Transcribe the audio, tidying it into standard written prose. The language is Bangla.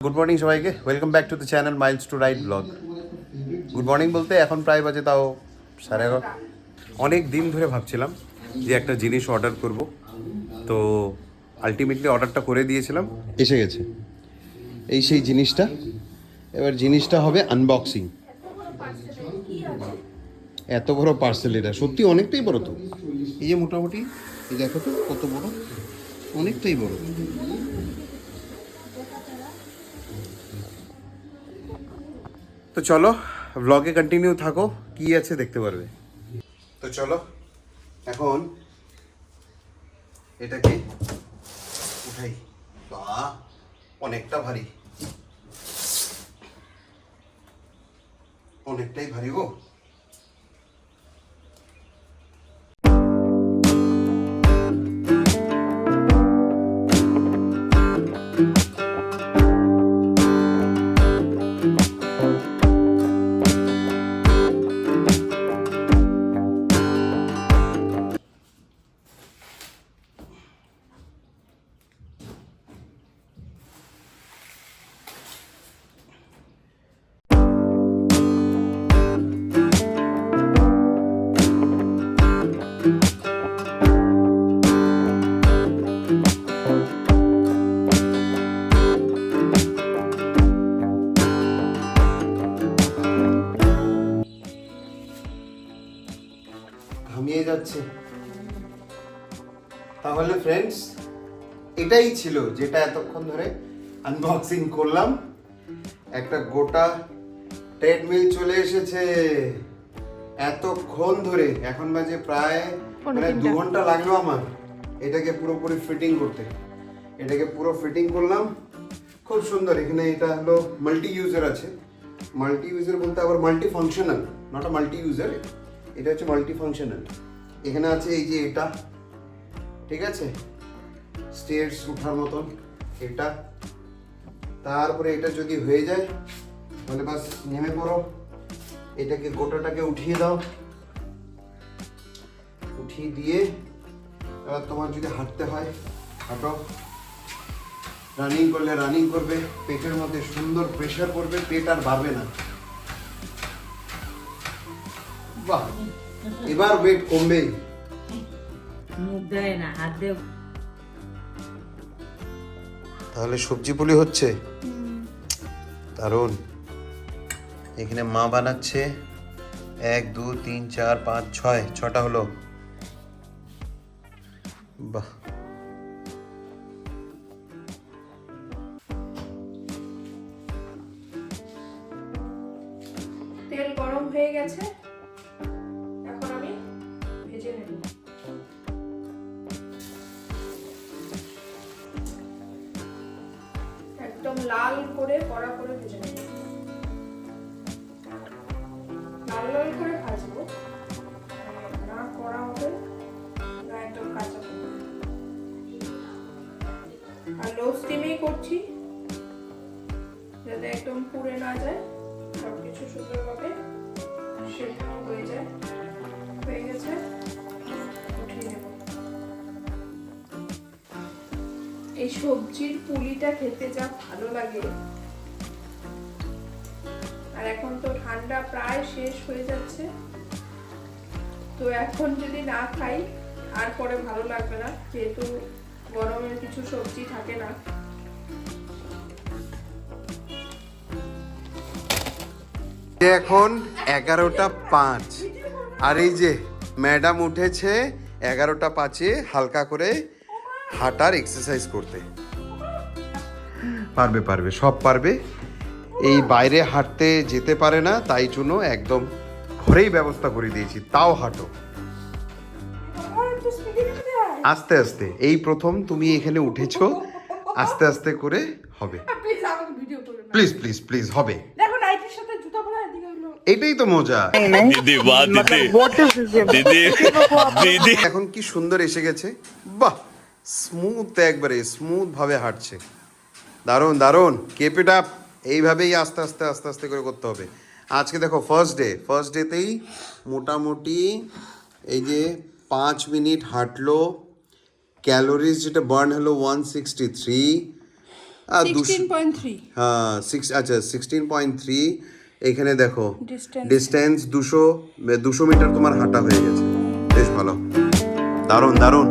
গুড মর্নিং সবাইকে, welcome back to the channel Miles to ride blog. Good morning বলতে এখন প্রায় বাজে তাও 11:30। অনেক দিন ধরে ভাবছিলাম যে একটা জিনিস অর্ডার করব, তো আলটিমেটলি অর্ডারটা করে দিয়েছিলাম, এসে গেছে। এই সেই জিনিসটা, এবার জিনিসটা হবে আনবক্সিং। এত বড় পার্সেল, এটা সত্যি অনেকটাই বড়। তো এই যে মোটামুটি এই দেখো তো কত বড়, অনেকটাই বড়। তো চলো ব্লগে কন্টিনিউ থাকো, কি আছে দেখতে পারবে। তো চলো এখন এটাকে উঠাই। বাহ, অনেকটা ভারী, অনেকটাই ভারী গো। ঘামিয়ে যাচ্ছে। তাহলে ফ্রেন্ডস, এটাই ছিল যেটা এতক্ষণ ধরে আনবক্সিং করলাম। একটা গোটা ট্রেডমিল চলে এসেছে এতক্ষণ ধরে। এখন বাজে প্রায় 2 ঘন্টা লাগলো আমার এটাকে পুরোপুরি ফিটিং করতে। এটাকে পুরো ফিটিং করলাম, খুব সুন্দর। এখানে এটা হলো মাল্টি ইউজার আছে। মাল্টি ইউজার বলতে আবার multi functional, not a multi user, এটা হচ্ছে মাল্টি ফাংশনাল। এখানে আছে এই যে এটা, ঠিক আছে, স্টেয়ার্স ওঠার মতন এটা। তারপরে এটা যদি হয়ে যায় তাহলে বাস নেমে পড়ো, এটাকে গোটাটাকে উঠিয়ে দাও। উঠিয়ে দিয়ে এবার তোমার যদি হাঁটতে হয় হাঁটো, রানিং করলে রানিং করবে, পেটের মধ্যে সুন্দর প্রেশার পড়বে, পেট আর বাড়বে না। বাহ, এবার ওয়েট কমবে। তাহলে সবজি পুলি হচ্ছে দারুণ। এখানে মা বানাচ্ছে 1 2 3 4 5 6, 6টা হলো। বাহ, তেল গরম হয়ে গেছে, এখন আমি ভেজে নেব। একদম লাল করে কড়া করে ভেজে নেব। লাল লাল করে ভাজবো, না কড়া হবে না একদম কাঁচা হবে। আর লো স্টিমেই করছি যাতে একদম পুড়ে না যায়, সবকিছু সুন্দরভাবে সেদ্ধ হয়ে যায়। হয়ে গেছে, উঠিয়ে নেব। এই সবজির পুলিটা খেতে যা ভালো লাগে। আর এখন তো ঠান্ডা প্রায় শেষ হয়ে যাচ্ছে, তো এখন যদি না খাই আর পরে ভালো লাগবে না, যেহেতু গরমের কিছু সবজি থাকে না। এখন 11টা 5, আর এই যে ম্যাডাম উঠেছে 11টা 5-এ হালকা করে হাঁটার এক্সারসাইজ করতে। পারবে পারবে, সব পারবে। এই বাইরে হাঁটতে যেতে পারে না, তাই জন্য একদম ঘরেই ব্যবস্থা করে দিয়েছি, তাও হাঁটো আস্তে আস্তে। এই প্রথম তুমি এখানে উঠেছো, আস্তে আস্তে করে হবে। প্লিজ প্লিজ প্লিজ, হবে। এটাই তো মজা। দিদি বাহ, দিদি দিদি এখন কি সুন্দর এসে গেছে, বাহ, স্মুথ, একবারে স্মুথ ভাবে হাঁটছে। দারুণ দারুণ, কিপ ইট আপ। এইভাবেই আস্তে আস্তে আস্তে আস্তে করে করতে হবে। আজকে দেখো ফার্স্ট ডেতেই মোটামুটি এই যে 5 মিনিট হাঁটলো, ক্যালোরিজ যেটা বার্ন হলো 163, 200 16.3 হ্যাঁ 6 আচ্ছা 16.3 এখানে দেখো Distance. ডিস্টেন্স 200 মিটার তোমার হাঁটা হয়ে গেছে বেশ ভালো দারুণ দারুণ